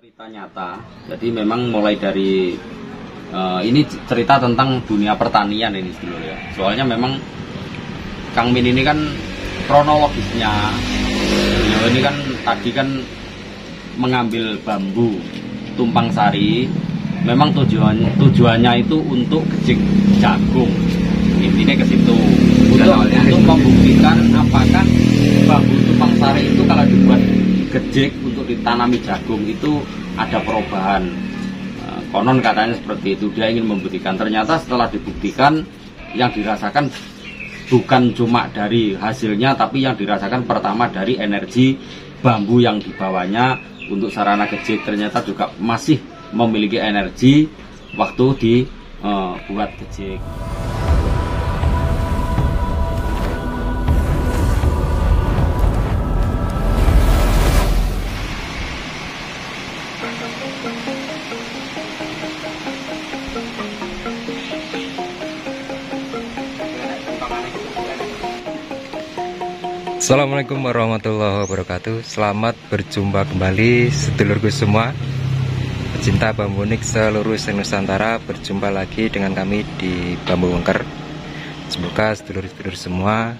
Cerita nyata, jadi memang mulai dari ini cerita tentang dunia pertanian ini dulu ya. Soalnya memang Kang Min ini kan kronologisnya, beliau ini kan tadi kan mengambil bambu tumpang sari. Memang tujuannya itu untuk gejik jagung, intinya ke situ. Untuk membuktikan apakah bambu tumpang sari itu kalau dibuat gejik untuk ditanami jagung itu ada perubahan. Konon katanya seperti itu, dia ingin membuktikan. Ternyata setelah dibuktikan, yang dirasakan bukan cuma dari hasilnya, tapi yang dirasakan pertama dari energi bambu yang dibawanya untuk sarana gejik. Ternyata juga masih memiliki energi waktu dibuat gejik. Assalamualaikum warahmatullahi wabarakatuh. Selamat berjumpa kembali sedulurku semua, pecinta bambu unik seluruh Nusantara. Berjumpa lagi dengan kami di Bambu Wengker. Semoga sedulur-sedulur semua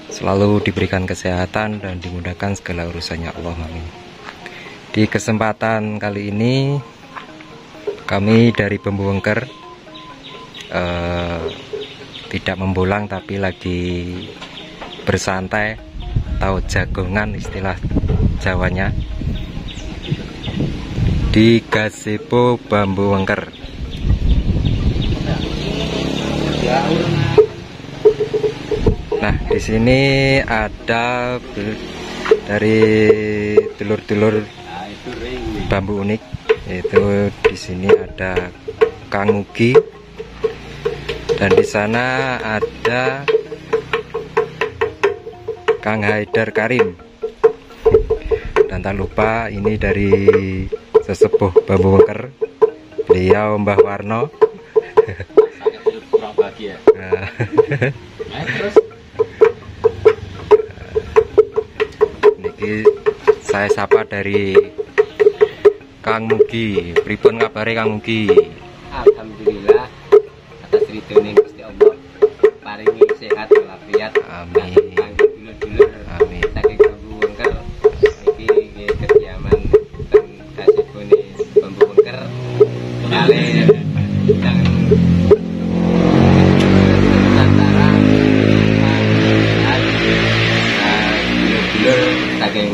selalu diberikan kesehatan dan dimudahkan segala urusannya, Allah amin. Di kesempatan kali ini kami dari Bambu Wengker tidak membolang, tapi lagi bersantai atau jagongan istilah Jawanya di Gazebo Bambu Wengker. Nah, di sini ada dari dulur-dulur bambu unik, yaitu di sini ada Kang Mugi dan di sana ada Kang Haidar Karim, dan tak lupa ini dari sesepuh Bambu Wengker, beliau Mbah Warno. Kurang bahagia. Terus niki saya sapa dari Kang Mugi. Pripun kabare Kang Mugi? Alhamdulillah, atas ridhone Gusti Allah paringi sehat walafiat. Amin. Amin. Saking Bambu Wengker iki nggih kediaman teng Gazebone Bambu Wengker. Kali teng Nusantara, dulur saking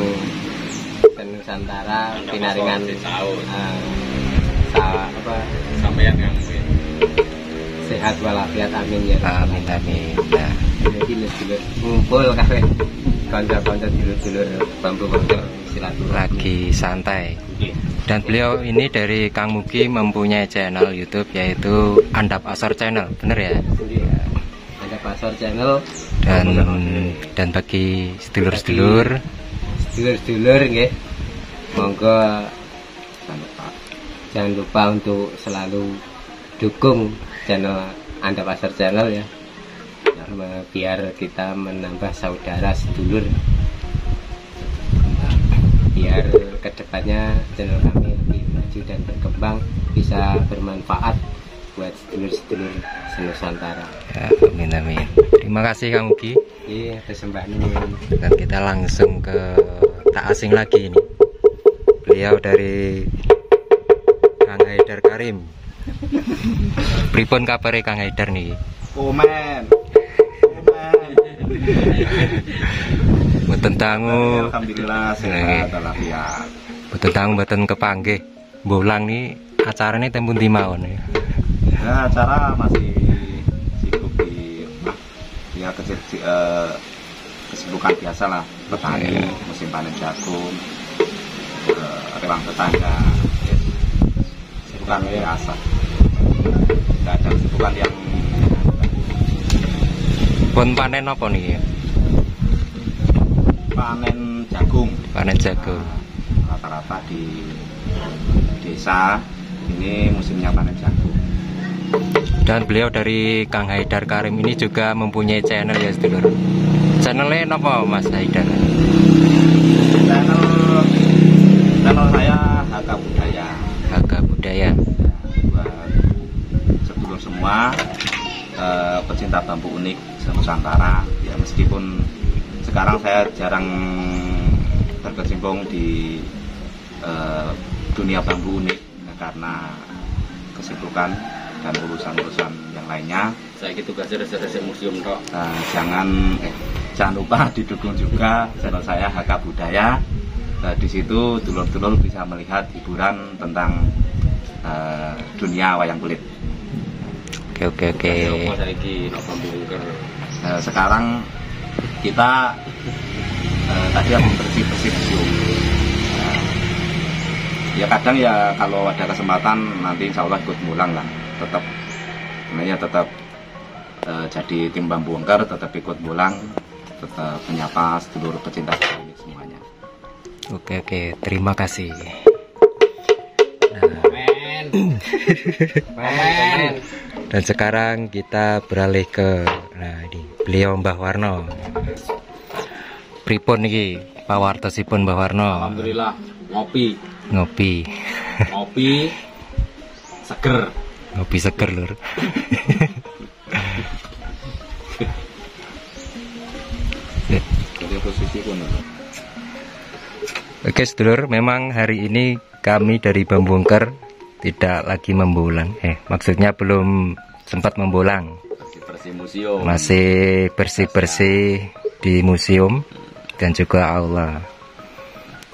Nusantara pinaringan sampeyan Kang sehat walafiat, amin ya. Amin amin. Nah, Jadi dulur ngumpul kabeh kanca-kanca dulur-dulur Bambu Wengker silaturahmi. lagi santai. Dan beliau ini dari Kang Mugi mempunyai channel YouTube yaitu Andap Asor Channel, bener ya? Ada Pasar Channel Dan bagi sedulur-sedulur sedulur nggih, monggo jangan lupa untuk selalu dukung channel Andap Asor Channel ya, biar kita menambah saudara sedulur, biar kedepannya channel kami lebih maju dan berkembang, bisa bermanfaat buat sedulur-sedulur Nusantara. ya, amin amin. Terima kasih Kang Mugi. Iya, kesempatan. Dan kita langsung ke tak asing lagi ini, beliau dari Kang Haidar Karim. Pripun kabare Kang Haidar nih? Komen. Mboten dangu, Alhamdulillah sehat walafiat. mboten dangu mboten kepanggih. Bolang nih acarane teng pundi mawon ya? Ya, acara masih sibuk di kesibukan biasa lah, petani musim panen jagung, rewang tetangga, kesibukan biasa. Tidak ada kesibukan yang Pun panen apa nih? panen jagung. Panen jagung. Rata-rata di desa ini musimnya panen jagung. Dan beliau dari Kang Haidar Karim ini juga mempunyai channel ya sedulur. Channelnya apa Mas Haidar? Channel saya Haka Budaya. Haka Budaya. Buat sedulur semua pecinta bambu unik Nusantara. Ya meskipun sekarang saya jarang berkecimpung di dunia bambu unik karena kesibukan dan urusan-urusan yang lainnya. Saya gitu tugasnya resep museum toh. Jangan lupa didukung juga channel saya Haka Budaya. Di situ dulur-dulur bisa melihat hiburan tentang dunia wayang kulit. Oke. Sekarang kita tadi habis bersih museum. Ya kadang ya kalau ada kesempatan nanti insya Allah ikut pulang lah. Tetap jadi tim bambu wengker, tetap ikut pulang, tetap menyapa sedulur pecinta ini semuanya. Oke, terima kasih. Dan sekarang kita beralih ke beliau Mbah Warno. Pripun niki pawartosipun Mbah Warno? Alhamdulillah ngopi seger. Ngopi seger lur. Oke sedulur, memang hari ini kami dari Bambu Wengker tidak lagi membolang. Maksudnya belum sempat membolang. Bersih museum. Masih bersih-bersih di museum dan juga aula.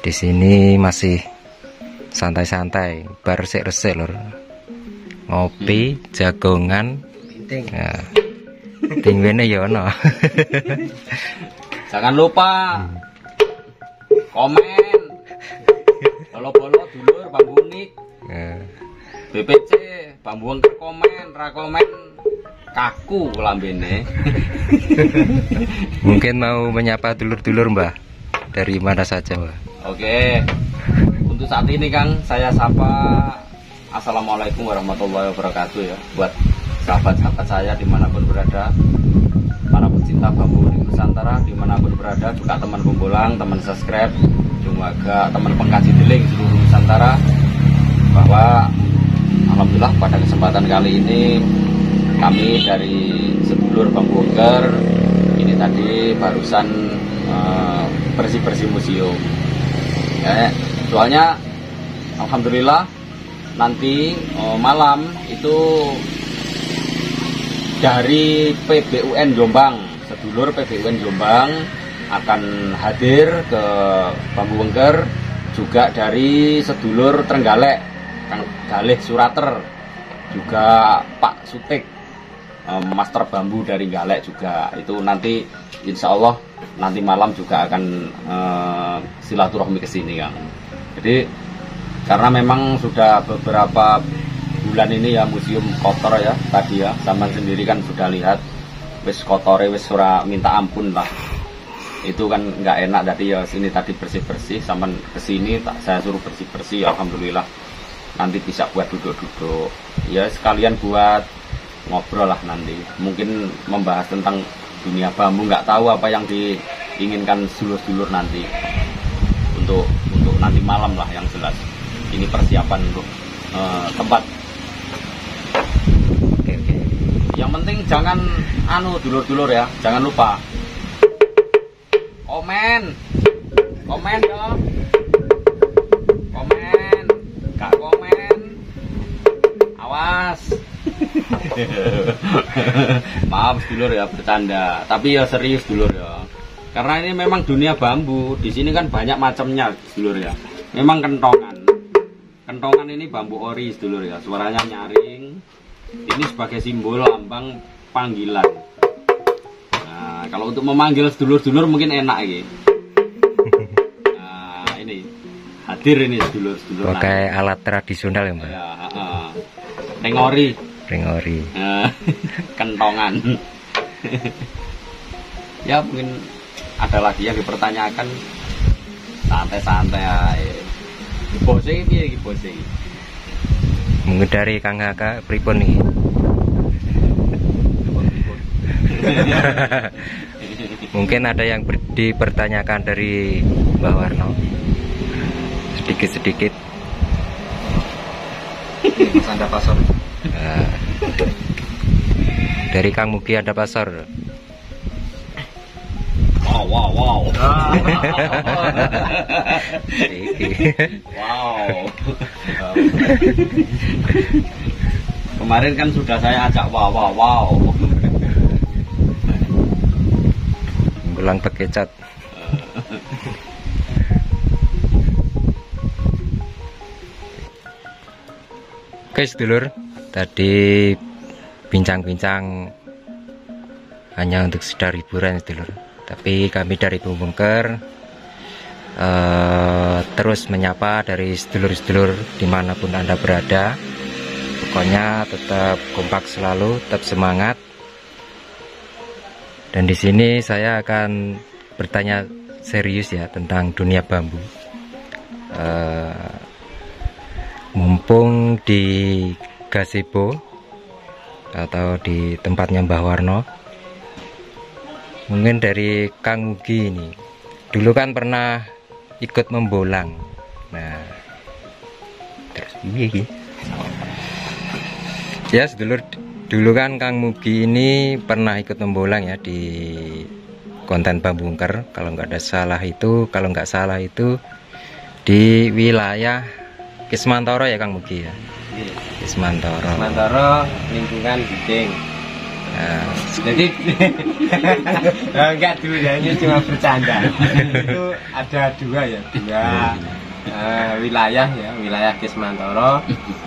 Di sini masih santai-santai, bar resik-resik lur. Ngopi, jagongan, nah, tingwene ya ono. Jangan lupa komen, bolo-bolo dulur bambu unik, BPC Bambu Wengker komen, ra komen kaku lambene. Mungkin mau menyapa dulur-dulur Mbah, dari mana saja Mbah? Oke, untuk saat ini Kang saya sapa Assalamualaikum warahmatullahi wabarakatuh ya, buat sahabat-sahabat saya dimanapun berada, para pecinta bambu unik Nusantara dimanapun berada, juga teman pembolang, teman subscribe, juga teman pengkaji deling seluruh Nusantara, bahwa alhamdulillah pada kesempatan kali ini kami dari sedulur Bambu Wengker ini tadi barusan bersih-bersih museum. Soalnya alhamdulillah nanti malam itu dari PBUN Jombang, sedulur PBUN Jombang akan hadir ke Bambu Wengker, juga dari sedulur Trenggalek, Kang Galih Surater, juga Pak Sutik, master bambu dari Galek juga. Itu nanti insya Allah nanti malam juga akan silaturahmi ke sini Kang. Jadi karena memang sudah beberapa bulan ini ya museum kotor ya tadi ya, sampean sendiri kan sudah lihat wis kotore wis ora minta ampun lah. Itu kan nggak enak tadi ya, sini tadi bersih-bersih, sampean kesini saya suruh bersih-bersih, alhamdulillah nanti bisa buat duduk-duduk ya, sekalian buat ngobrol lah nanti, mungkin membahas tentang dunia bambu, nggak tahu apa yang diinginkan sedulur-sedulur nanti untuk nanti malam lah yang jelas. Ini persiapan untuk tempat. Oke. Yang penting jangan dulur-dulur ya, jangan lupa komen ya, gak komen awas. Maaf dulur ya, bercanda, tapi ya serius dulur ya, karena ini memang dunia bambu. Di sini kan banyak macamnya dulur ya. Memang kentongan ini bambu ori dulur ya, suaranya nyaring. Ini sebagai simbol lambang panggilan. Nah, kalau untuk memanggil sedulur-sedulur mungkin enak gitu. Nah, ini hadir ini sedulur-sedulur. Pakai alat tradisional ya Mbak? Ya, Rengori. Kentongan. Ya mungkin ada lagi yang dipertanyakan, santai-santai aja. Bose ini bose. Mungkin dari Kang Haka pripun nih? Mungkin ada yang dipertanyakan dari Mbah Warno sedikit-sedikit. Mas Anda Pasor. Nah, dari Kang Mugi ada pasar. Wow. Iki. Wow. Kemarin kan sudah saya ajak wow. Gulang bekecat. Oke sedulur, tadi bincang-bincang hanya untuk sekedar hiburan sedulur. Tapi kami dari Bambungker terus menyapa dari sedulur-sedulur dimanapun Anda berada. Pokoknya tetap kompak selalu, tetap semangat. Dan di sini saya akan bertanya serius ya tentang dunia bambu. Mumpung di gazebo atau di tempatnya Mbah Warno, mungkin dari Kang Mugi ini dulu kan pernah ikut membolang. Nah, terus iya. Ya sedulur, dulu kan Kang Mugi ini pernah ikut membolang ya di konten Bambungker. Kalau nggak salah itu di wilayah Kismantoro ya Kang Mugi ya. Kismantoro. Kismantoro lingkungan Bideng. Nah, Jadi enggak dulu ya, ini cuma bercanda. Itu ada dua wilayah ya, wilayah Kismantoro.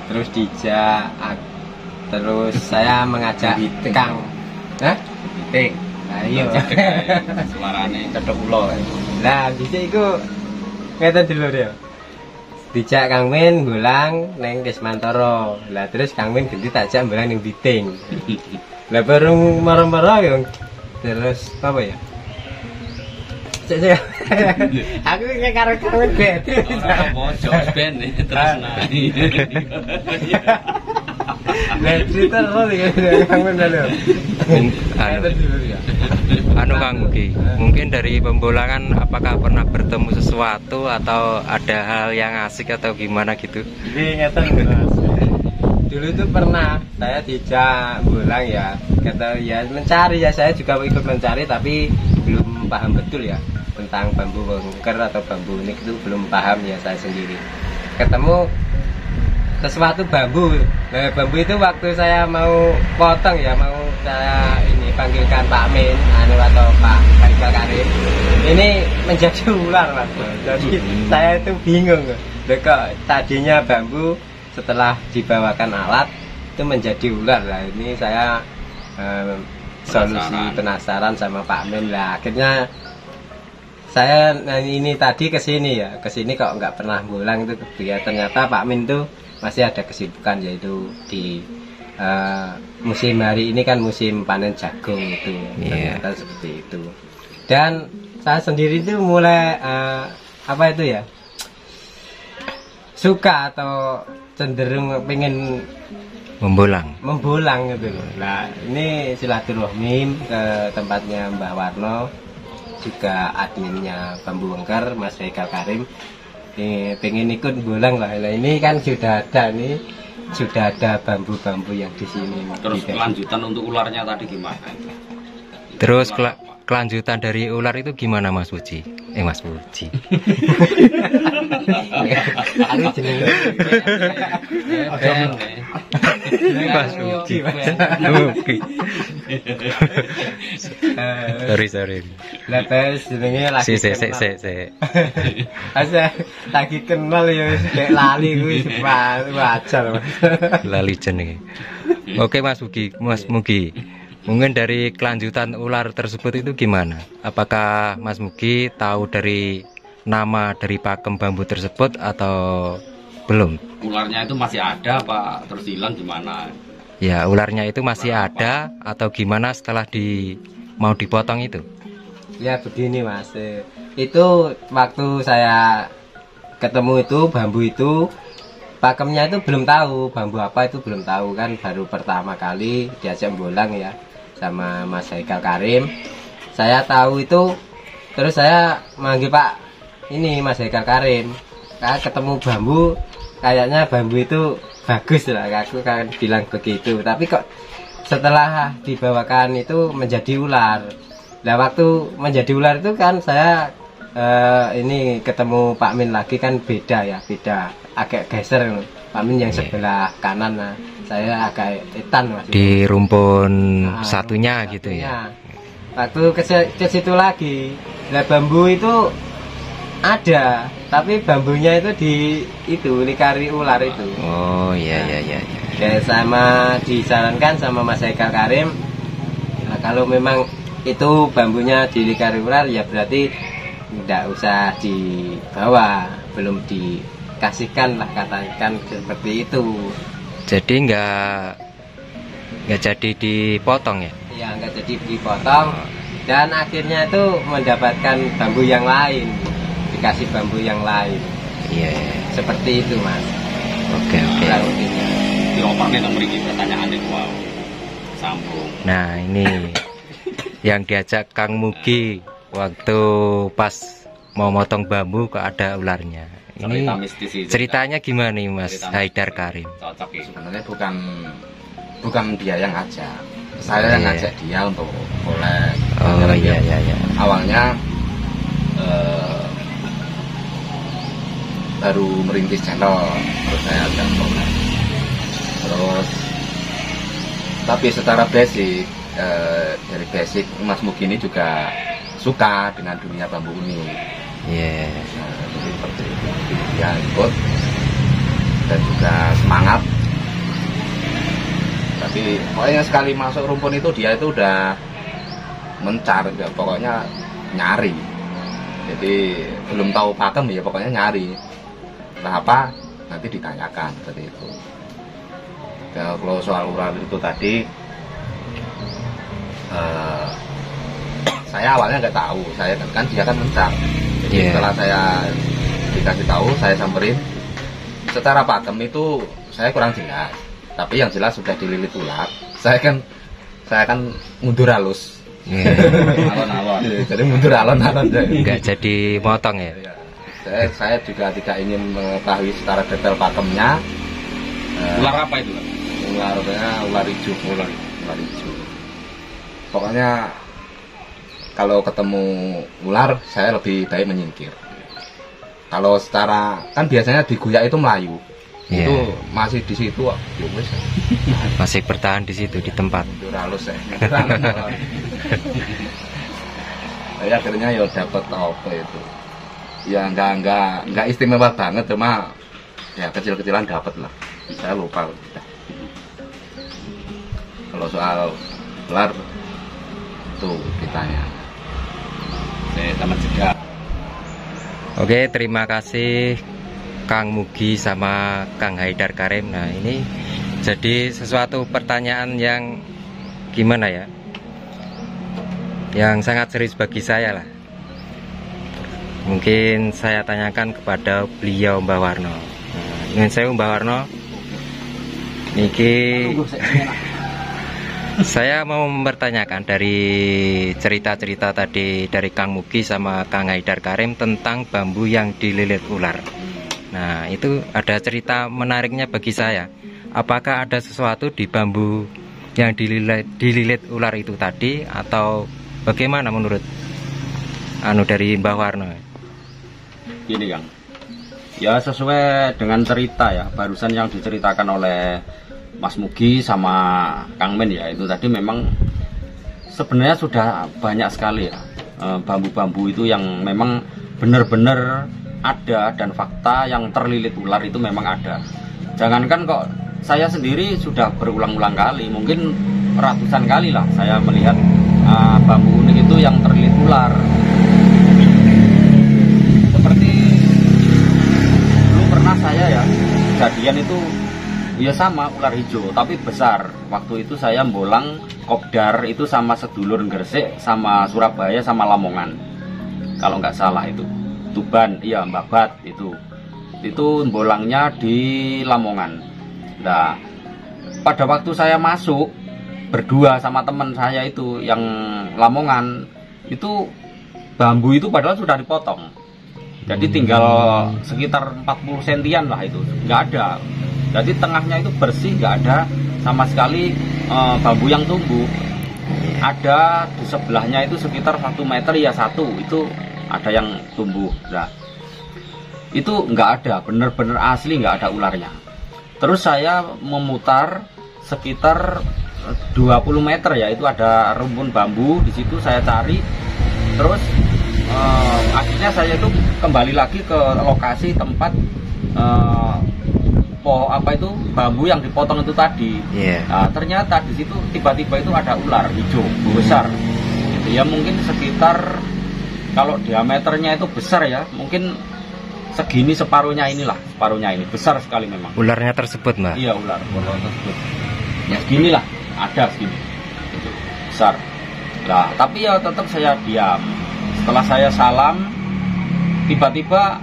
Terus terus saya mengajak Kang Bideng. Nah iya. Suarane Cedok ulo. Nah, dhisik iku ngeten dulu ya. Dijak Kang Min bolang neng Kismantoro. Lah terus Kang Min ganti takjak bolang ning Bideng. Lah bareng marah-marah ya. Terus apa ya? Cek. Aku nggak karo-karo bete. Pojok ben terus nani. Lah cerita terus ya Kang Min lho. anu Kang Mugi, mungkin dari pembolangan apakah pernah bertemu sesuatu atau ada hal yang asik atau gimana gitu? Ini ngeten Mas. Dulu itu pernah saya dijak bolang ya, kata ya mencari ya, saya juga ikut mencari tapi belum paham betul ya tentang bambu bongker atau bambu unik, itu belum paham ya saya sendiri. Ketemu sesuatu bambu. Nah, bambu itu waktu saya mau potong ya, mau saya ini panggilkan Pak Min atau Pak Haikal Karim, ini menjadi ular Mas. Jadi saya itu bingung kok tadinya bambu, setelah dibawakan alat itu menjadi ular. Lah ini saya solusi penasaran sama Pak Min lah, akhirnya saya ini tadi kesini kok nggak pernah bolang itu ya, ternyata Pak Min tuh masih ada kesibukan, yaitu di musim hari ini kan musim panen jagung itu, ternyata seperti itu. Dan saya sendiri itu mulai suka atau cenderung pengen membolang gitu loh. Nah ini silaturahmi ke tempatnya Mbah Warno, juga adminnya Bambu Wengker Mas Haikal Karim. Pengen ikut bolang lah. Nah, ini kan sudah ada bambu-bambu yang di sini. Terus kelanjutan untuk ularnya tadi gimana? Terus kelanjutan dari ular itu gimana Mas Puji? Mas Puji. Aku jenenge Mas Puji. Sorry. Lah terus jenenge lagi lagi kenal ya wis lali kuwi wajar Mas. Lali jenenge. Oke Mas Mugi. Mungkin dari kelanjutan ular tersebut itu gimana? Apakah Mas Mugi tahu dari nama dari pakem bambu tersebut atau belum? Ularnya itu masih ada Pak, terus hilang gimana? Ya ularnya itu masih ada atau gimana setelah mau dipotong itu? Ya begini Mas, itu waktu saya ketemu itu bambu itu, pakemnya itu belum tahu bambu apa, itu belum tahu kan, baru pertama kali diajak bolang ya sama Mas Haikal Karim. Saya tahu itu, terus saya manggil Pak ini Mas Haikal Karim, ketemu bambu, kayaknya bambu itu bagus lah, aku kan bilang begitu. Tapi kok setelah dibawakan itu menjadi ular. Nah waktu menjadi ular itu kan saya ini ketemu Pak Min lagi kan beda ya, beda agak geser. Pak Min yang sebelah kanan, nah saya agak etan mas. Di rumpun satunya gitu ya. Waktu ke situ lagi, nah bambu itu ada, tapi bambunya itu likari ular itu. Oh iya. Dan sama disarankan sama Mas Haikal Karim, nah, kalau memang itu bambunya dilikari ular ya berarti tidak usah dibawa, belum dikasihkan lah, katakan seperti itu. Jadi nggak jadi dipotong ya? Ya nggak jadi dipotong, dan akhirnya itu mendapatkan bambu yang lain, dikasih bambu yang lain. Iya. Seperti itu mas. Oke. Diopernya nomor ini pertanyaan itu wow. Sambung. Nah ini yang diajak Kang Mugi waktu pas mau motong bambu kok ada ularnya. Ini ceritanya gimana nih Mas Haidar Karim? Cocok ya. Sebenarnya bukan dia yang ngajak, saya yang ngajak dia untuk boleh. Oh iya. Awalnya baru merintis channel, terus saya ajak boleh. Terus tapi secara basic dari basic Mas Mugi ini juga suka dengan dunia bambu ini. Iya. Jadi seperti itu, dia ikut dan juga semangat. Tapi pokoknya sekali masuk rumpun itu dia itu udah mencari, pokoknya nyari. Jadi belum tahu pakem ya, pokoknya nyari. Nah apa nanti ditanyakan seperti itu. Kalau soal ular itu tadi, saya awalnya nggak tahu, saya kan dia kan mencari. Jadi setelah saya dikasih tahu, saya samperin. Secara pakem itu saya kurang jelas. Tapi yang jelas sudah dililit ular. Saya kan mundur halus. Alon-alon. Jadi mundur alon-alon. Enggak jadi motong ya. Saya juga tidak ingin mengetahui secara detail pakemnya. Ular apa itu? Ular hijau. Ular hijau. Pokoknya kalau ketemu ular saya lebih baik menyingkir. Kalau secara kan biasanya diguyak itu Melayu. Itu masih di situ, masih bertahan di situ di tempat. Halus ya. Saya akhirnya ya dapat apa itu. Ya enggak istimewa banget, cuma ya kecil-kecilan dapat lah. Saya lupa. Kalau soal ular itu ditanya. Saya sama juga. Oke, terima kasih Kang Mugi sama Kang Haidar Karim. Nah ini jadi sesuatu pertanyaan yang gimana ya, yang sangat serius bagi saya lah. Mungkin saya tanyakan kepada beliau Mbah Warno. Nah, saya Mbah Warno niki saya mau mempertanyakan dari cerita-cerita tadi dari Kang Mugi sama Kang Haidar Karim tentang bambu yang dililit ular. Nah itu ada cerita menariknya bagi saya. Apakah ada sesuatu di bambu yang dililit ular itu tadi, atau bagaimana menurut dari Mbah Warno? Gini Kang, ya sesuai dengan cerita ya barusan yang diceritakan oleh Mas Mugi sama Kang Men ya, itu tadi memang sebenarnya sudah banyak sekali ya bambu-bambu itu yang memang benar-benar ada, dan fakta yang terlilit ular itu memang ada. Jangankan kok saya sendiri sudah berulang-ulang kali, mungkin ratusan kali lah saya melihat bambu unik itu yang terlilit ular. Seperti dulu pernah saya ya kejadian itu ya sama ular hijau tapi besar. Waktu itu saya bolang kopdar itu sama sedulur Gresik sama Surabaya sama Lamongan kalau nggak salah, itu Tuban, iya Mbabat itu bolangnya di Lamongan. Nah pada waktu saya masuk berdua sama teman saya itu yang Lamongan, itu bambu itu padahal sudah dipotong, jadi tinggal sekitar 40 sentian lah, itu nggak ada. Jadi tengahnya itu bersih, nggak ada sama sekali bambu yang tumbuh. Ada di sebelahnya itu sekitar 1 meter ya satu itu ada yang tumbuh. Nah, itu nggak ada, bener-bener asli nggak ada ularnya. Terus saya memutar sekitar 20 meter ya, itu ada rumpun bambu di situ saya cari. Terus akhirnya saya itu kembali lagi ke lokasi tempat bambu yang dipotong itu tadi. Nah, ternyata di situ tiba-tiba itu ada ular hijau besar. Gitu ya, mungkin sekitar kalau diameternya itu besar ya, mungkin segini separuhnya ini, besar sekali memang. Ularnya tersebut, Mbak? Iya, ular tersebut. Ya segini lah, ada segini. Itu besar. Nah, tapi ya tetap saya diam. Setelah saya salam, tiba-tiba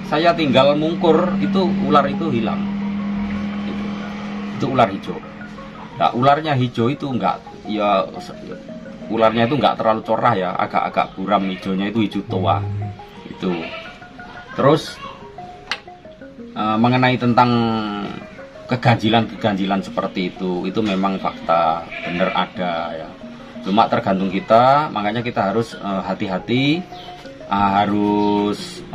saya tinggal mungkur, itu ular itu hilang. Itu ular hijau. Nah, ularnya hijau itu ularnya itu enggak terlalu cerah ya, agak-agak buram hijaunya, itu hijau tua. Itu. Terus mengenai tentang keganjilan seperti itu memang fakta, benar ada ya. Cuma tergantung kita, makanya kita harus hati-hati, harus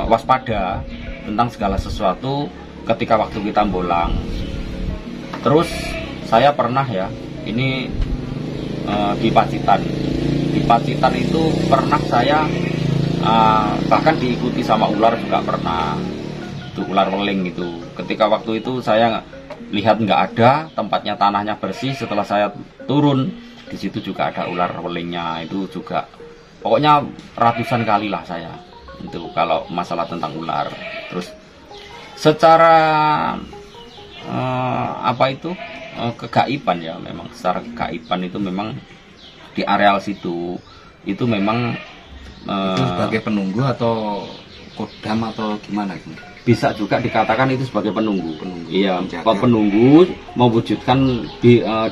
waspada tentang segala sesuatu ketika waktu kita bolang. Terus saya pernah ya, ini di Pacitan. Di Pacitan itu pernah saya bahkan diikuti sama ular juga pernah. Itu ular weling itu. Ketika waktu itu saya lihat nggak ada, tempatnya tanahnya bersih. Setelah saya turun, di situ juga ada ular welingnya itu juga. Pokoknya ratusan kali lah saya itu kalau masalah tentang ular. Terus secara kegaiban ya, memang secara kegaiban itu memang di areal situ itu memang itu sebagai penunggu atau kodam atau gimana gitu? Bisa juga dikatakan itu sebagai penunggu. Iya, penunggu mewujudkan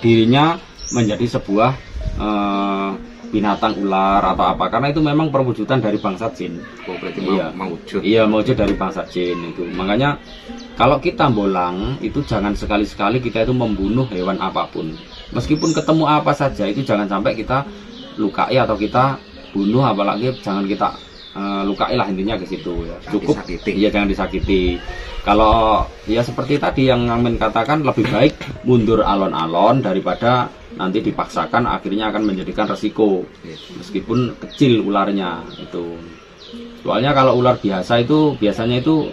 dirinya menjadi sebuah binatang ular atau apa, karena itu memang perwujudan dari bangsa jin. Berarti mewujud. Iya, mewujud dari bangsa jin itu. Makanya kalau kita bolang itu jangan sekali-sekali kita itu membunuh hewan apapun. Meskipun ketemu apa saja itu jangan sampai kita lukai atau kita bunuh, apalagi jangan kita lukai lah, intinya ke situ ya. Cukup iya, jangan disakiti. Kalau ya seperti tadi yang Amin katakan, lebih baik mundur alon-alon daripada nanti dipaksakan akhirnya akan menjadikan resiko. Meskipun kecil ularnya itu. Soalnya kalau ular biasa itu biasanya itu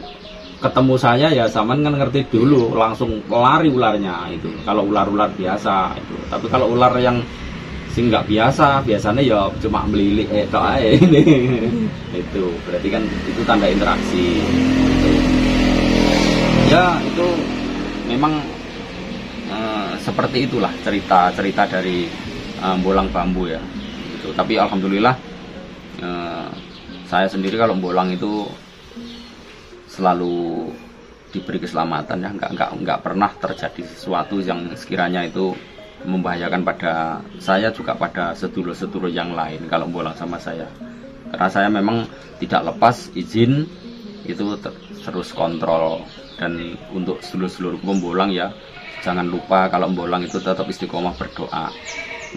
ketemu saya ya Saman kan ngerti dulu langsung lari ularnya itu. Kalau ular-ular biasa itu. Tapi kalau ular yang nggak biasa, biasanya ya cuma melilik ini. Itu berarti kan itu tanda interaksi. Itu. Ya itu memang seperti itulah cerita dari bolang bambu ya. Gitu. Tapi alhamdulillah saya sendiri kalau bolang itu selalu diberi keselamatan ya, nggak pernah terjadi sesuatu yang sekiranya itu membahayakan pada saya juga pada sedulur-sedulur yang lain kalau bolang sama saya. Karena saya memang tidak lepas izin itu terus kontrol. Dan untuk sedulur-sedulur pembolang ya jangan lupa kalau bolang itu tetap istiqomah berdoa.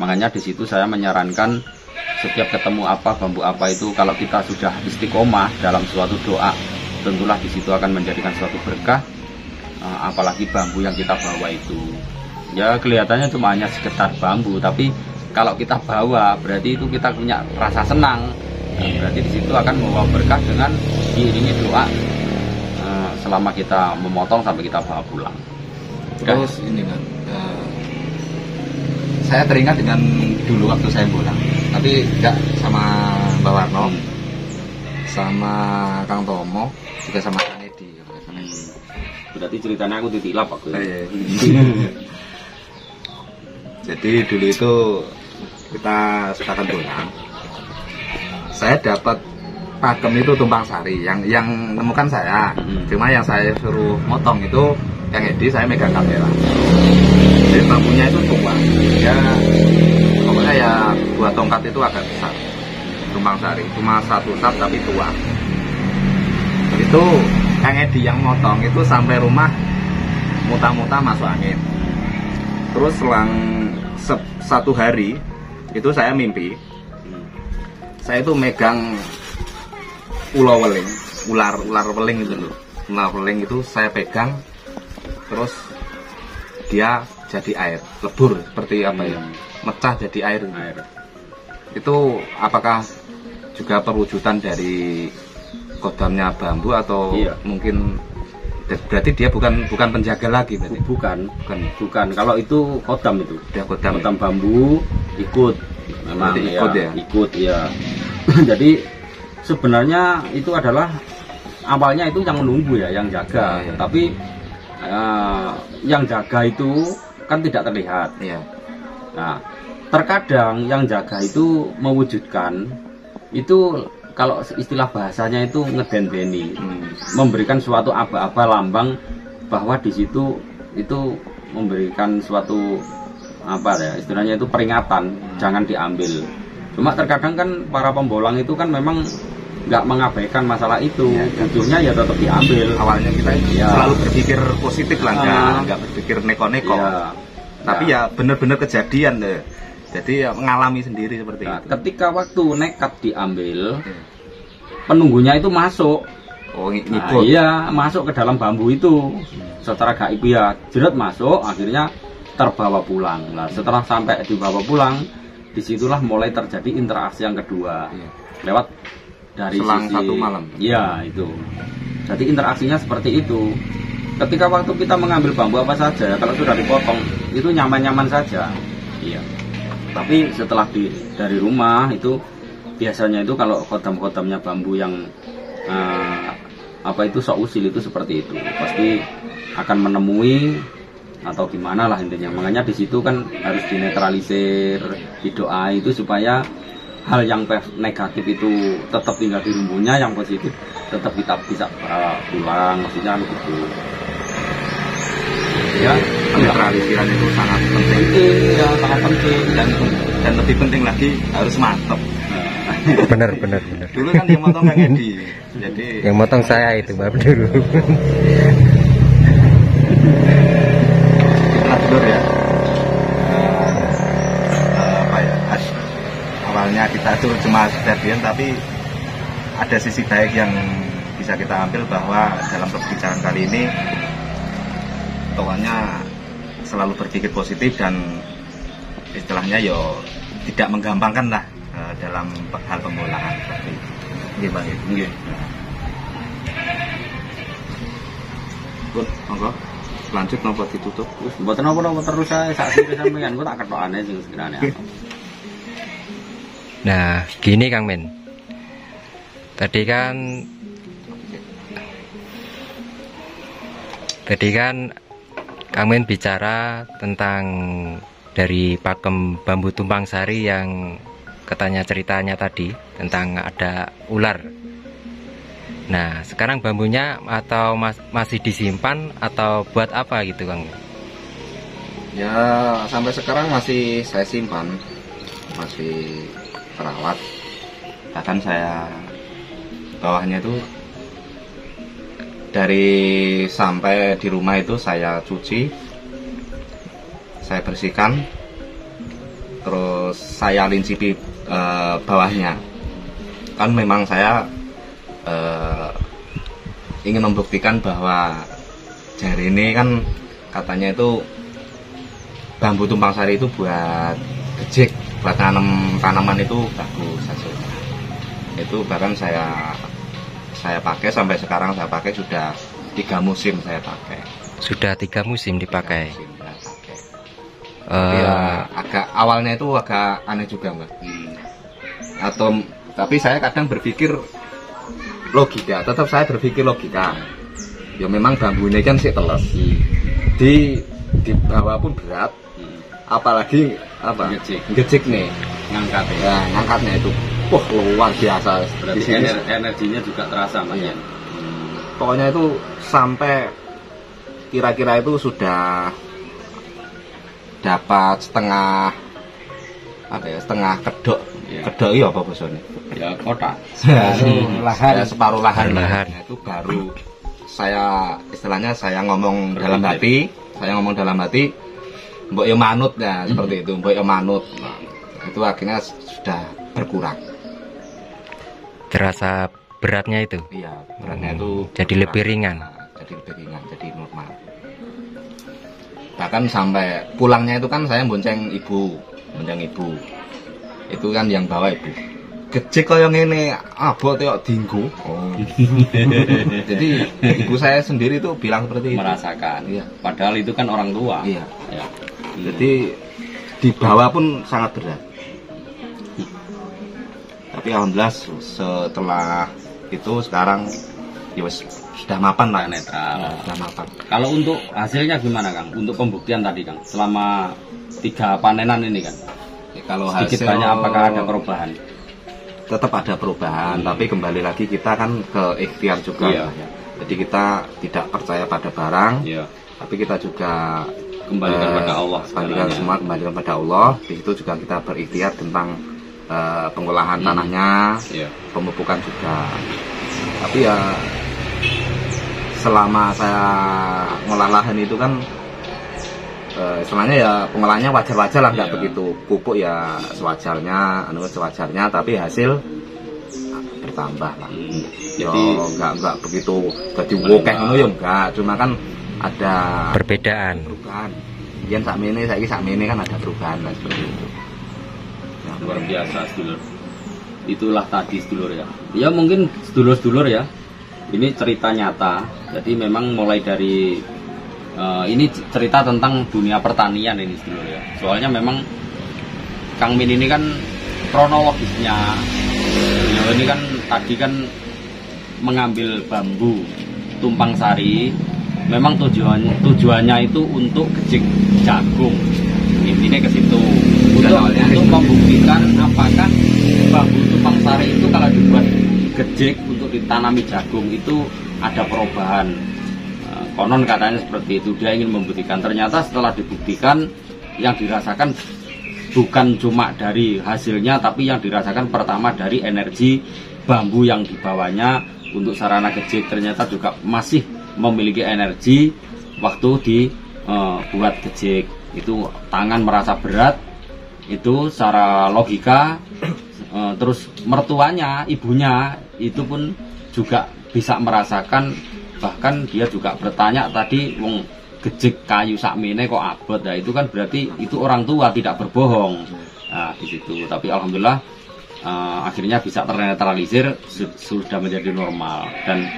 Makanya di situ saya menyarankan setiap ketemu apa bambu apa itu kalau kita sudah istiqomah dalam suatu doa, tentulah di situ akan menjadikan suatu berkah. Apalagi bambu yang kita bawa itu. Ya kelihatannya cuma hanya sekedar bambu, tapi kalau kita bawa berarti itu kita punya rasa senang. Berarti di situ akan membawa berkah dengan diiringi doa selama kita memotong sampai kita bawa pulang. Terus ini kan, saya teringat dengan dulu waktu saya bolang, tapi enggak sama Mbak Warno, sama Kang Tomo, juga sama Kang Edi. Berarti ceritanya aku ditilap aku. Jadi dulu itu kita sepakat bolang. Saya dapat pakem itu tumpang sari, yang nemukan saya. Cuma yang saya suruh motong itu yang Edi, saya megang kamera. Jadi bambunya itu tua. Ya pokoknya ya buat tongkat itu agak besar. Tumpang sari, cuma satu sap tapi tua. Itu yang Edi yang motong itu sampai rumah muntah-muntah masuk angin. Terus selang satu hari itu saya mimpi, saya itu megang ular weling itu loh. Ular weling itu saya pegang, terus dia jadi air, lebur seperti apa ya, mecah jadi air. Itu apakah juga perwujudan dari kodamnya bambu atau mungkin berarti dia bukan penjaga lagi berarti? Bukan. Kalau itu kodam itu. Dia kodam bambu ikut. Memang ikut ya. Jadi sebenarnya itu adalah awalnya itu yang menunggu ya, yang jaga. Tapi yang jaga itu kan tidak terlihat. Nah, terkadang yang jaga itu mewujudkan itu, kalau istilah bahasanya itu ngedenbeni, memberikan suatu aba-aba lambang bahwa di situ itu memberikan suatu apa ya istilahnya itu peringatan, jangan diambil. Cuma terkadang kan para pembolang itu kan memang nggak mengabaikan masalah itu, ujungnya ya tetap diambil. Awalnya kita selalu berpikir positif lah, nggak berpikir neko-neko. Tapi ya benar-benar kejadian deh. Jadi ya mengalami sendiri seperti itu. Ketika waktu nekat diambil, penunggunya itu masuk. Masuk ke dalam bambu itu. Secara gaib ya, jerat masuk, akhirnya terbawa pulang. Nah, setelah sampai dibawa pulang, disitulah mulai terjadi interaksi yang kedua. Lewat dari selang satu malam. Iya, itu. Jadi interaksinya seperti itu. Ketika waktu kita mengambil bambu apa saja, kalau sudah dipotong, itu nyaman-nyaman saja. Iya. Tapi setelah dari rumah itu biasanya itu kalau kodam-kodamnya bambu yang sok usil itu seperti itu, pasti akan menemui atau gimana lah intinya. Makanya di situ kan harus dinetralisir, didoai itu supaya hal yang negatif itu tetap tinggal di rumpunya, yang positif tetap kita bisa pulang, maksudnya gitu. Ya, penetralisiran itu sangat penting. Sangat penting dan lebih penting lagi harus mantap. Benar. Dulu kan yang motong Kang Edi. Jadi yang motong saya itu maaf dulu. Itulah dulur ya. Awalnya kita itu cuma kejadian, tapi ada sisi baik yang bisa kita ambil bahwa dalam perbicaraan kali ini pokoknya selalu berpikir positif dan istilahnya tidak menggampangkan lah dalam hal pembolangan seperti itu. Nggih. Pun monggo lanjut nopo ditutup. Wis mboten napa-napa terus saya sak sire sampeyan kok tak ketokane sing sekirane. Nah, gini Kang Men. Tadi kan Kang Men bicara tentang dari pakem bambu tumpang sari yang katanya ceritanya tadi tentang ada ular. Nah, sekarang bambunya atau masih disimpan atau buat apa gitu Kang? Ya, sampai sekarang masih saya simpan, masih terawat. Bahkan saya bawahnya itu dari sampai di rumah itu saya cuci, saya bersihkan, terus saya lincipi bawahnya. Kan memang saya ingin membuktikan bahwa jari ini kan katanya itu bambu tumpang sari itu buat gejik, buat nanam tanaman itu bagus hasilnya. Itu bahkan saya pakai sampai sekarang, saya pakai sudah 3 musim saya pakai. Sudah 3 musim dipakai. 3 musim saya pakai. Agak awalnya itu agak aneh juga Mbak. Tapi saya kadang berpikir logika, tetap saya berpikir logika. Ya memang bambu ini kan sih teles. Di bawah pun berat. Apalagi gejik nih ngangkatnya itu luar biasa. Berarti energinya juga terasa Mas. Pokoknya itu sampai kira-kira itu sudah dapat setengah kedok. Kedok iya apa bosone? Ya kotak. Separuh lahan. Itu baru saya istilahnya saya ngomong dalam hati, mbok yo manut ya seperti itu, mbok yo manut. Nah, itu akhirnya sudah berkurang. Terasa beratnya itu? Iya, beratnya itu jadi berkurang. lebih ringan. Nah, jadi lebih ringan, jadi normal. Bahkan sampai pulangnya itu kan saya bonceng ibu. Itu kan yang bawa ibu. Gejek kaya ngene, abot yo dinggo. Oh. Jadi ibu saya sendiri tuh bilang seperti itu. Merasakan. Iya. Padahal itu kan orang tua. Iya. Ya. Jadi dibawa pun sangat berat. Tapi alhamdulillah setelah itu sekarang ya sudah mapan lah. Netral. Sudah mapan. Kalau untuk hasilnya gimana Kang? Untuk pembuktian tadi Kang, selama 3 panenan ini kan, Ya, kalau sedikit hasil banyak apakah ada perubahan? tetap ada perubahan, tapi kembali lagi kita kan ke ikhtiar juga. Iya. Ya. Jadi kita tidak percaya pada barang, Iya. tapi kita juga Kembalikan pada Allah kembalikan segalanya. semua kembalikan pada Allah. Di situ juga kita berikhtiar tentang pengolahan tanahnya, Iya. pemupukan juga. Tapi ya selama saya ngolah lahan itu kan istilahnya ya pengolahannya wajar-wajar lah, nggak Iya. begitu pupuk ya sewajarnya, sewajarnya, tapi hasil bertambah lah. Ya Jadi nggak begitu jadi wokeh ngono ya enggak, cuma kan ada Perbedaan. perubahan. Yang sakmene saiki sakmene kan ada perubahan lah seperti itu. Ya, luar biasa sedulur. Itulah tadi sedulur ya. Ya mungkin sedulur-sedulur ya. Ini cerita nyata. Jadi memang mulai dari ini cerita tentang dunia pertanian ini sedulur ya. Soalnya memang Kang Min ini kan kronologisnya beliau ini kan tadi kan mengambil bambu tumpang sari. Memang tujuannya itu untuk gejik jagung. Intinya ke situ. Untuk membuktikan apakah bambu tumpang sari itu kalau dibuat gejik untuk ditanami jagung itu ada perubahan. Konon katanya seperti itu, dia ingin membuktikan. Ternyata setelah dibuktikan yang dirasakan bukan cuma dari hasilnya, tapi yang dirasakan pertama dari energi bambu yang dibawanya untuk sarana gejik. Ternyata juga masih memiliki energi waktu dibuat gejik. Itu tangan merasa berat, itu secara logika. Terus mertuanya, ibunya itu pun juga bisa merasakan. Bahkan dia juga bertanya tadi, wong gejik kayu sakmene kok abot. Nah, itu kan berarti itu orang tua tidak berbohong. Nah, di situ. Tapi alhamdulillah akhirnya bisa ternetralisir, sudah menjadi normal dan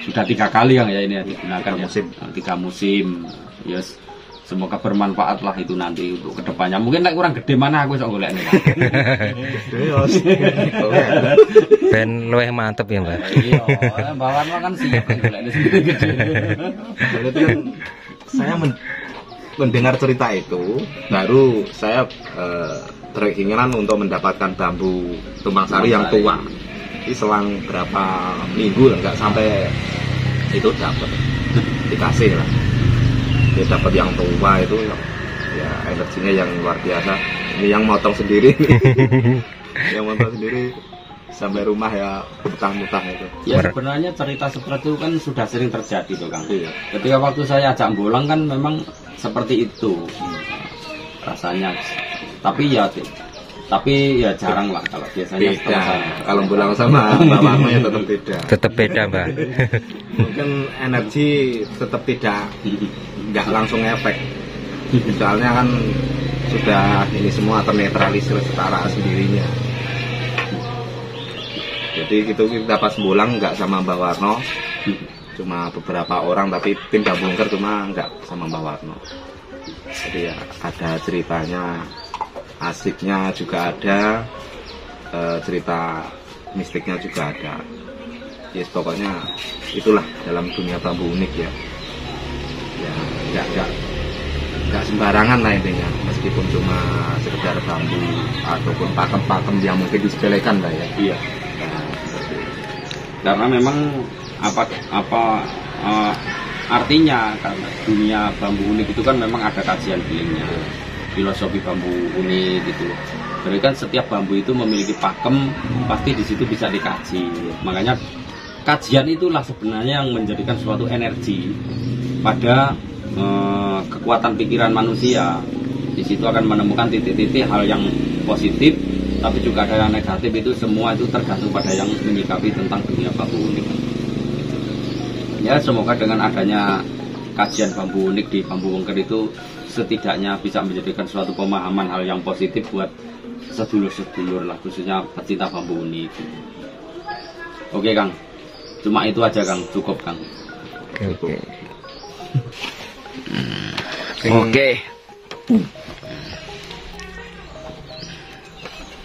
sudah 3 kali yang ya ini ya digunakan ya. 3 musim. Yes. Semoga bermanfaat lah itu nanti untuk kedepannya. Mungkin like kurang gede mana aku sok golek nih. Ben luwih mantep ya Mbak. Iya, bawaan kan siap golek gede. Berarti kan saya mendengar cerita itu, baru saya berkeinginan untuk mendapatkan bambu tumpang sari yang tua. Ini selang berapa minggu nggak sampai itu dapat, dikasih lah. Dia dapat yang tua itu ya energinya yang luar biasa. Ini yang motong sendiri. Yang motong sendiri sampai rumah ya mutah-mutah itu. Ya sebenarnya cerita seperti itu kan sudah sering terjadi tuh Kang. Iya. Ketika waktu saya ajak bolang kan memang seperti itu rasanya. Tapi ya jarang lah kalau biasanya Beda. Kalau bolang sama Mbak Warno ya tetap beda. Tetap beda Mbak. Mungkin energi tetap nggak langsung efek. Soalnya kan sudah ini semua ternetralisir secara sendirinya. Jadi gitu kita pas bolang nggak sama Mbak Warno, cuma beberapa orang, tapi tim gabungker cuma nggak sama Mbak Warno. Jadi ya ada ceritanya, asiknya juga ada, cerita mistiknya juga ada. Yes, pokoknya itulah dalam dunia bambu unik ya. Ya nggak sembarangan lah intinya, meskipun cuma sekedar bambu ataupun pakem-pakem yang mungkin disepelekan lah ya. Iya. Karena memang artinya karena dunia bambu unik itu kan memang ada kajian healingnya, filosofi bambu unik gitu. Jadi kan setiap bambu itu memiliki pakem, pasti di situ bisa dikaji. Makanya kajian itulah sebenarnya yang menjadikan suatu energi pada kekuatan pikiran manusia. Di situ akan menemukan titik-titik hal yang positif, tapi juga ada yang negatif. Itu semua itu tergantung pada yang menyikapi tentang dunia bambu unik. Ya, semoga dengan adanya kajian bambu unik di Bambu Wengker itu setidaknya bisa menjadikan suatu pemahaman hal yang positif buat sedulur-sedulur lah, khususnya pecinta bambu unik. Oke Kang, cuma itu aja Kang, cukup Kang. Oke.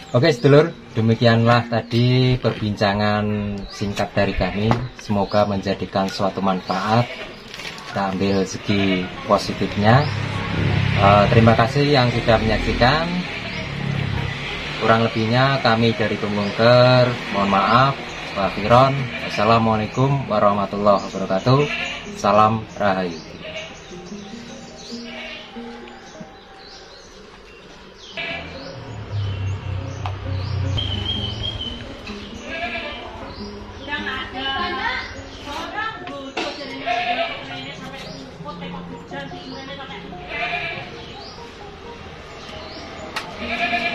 Oke sedulur, demikianlah tadi perbincangan singkat dari kami. Semoga menjadikan suatu manfaat. Kita ambil segi positifnya. Terima kasih yang sudah menyaksikan. Kurang lebihnya kami dari Bambu Wengker mohon maaf. Wassalamualaikum warahmatullahi wabarakatuh. Salam Rahayu. Thank you.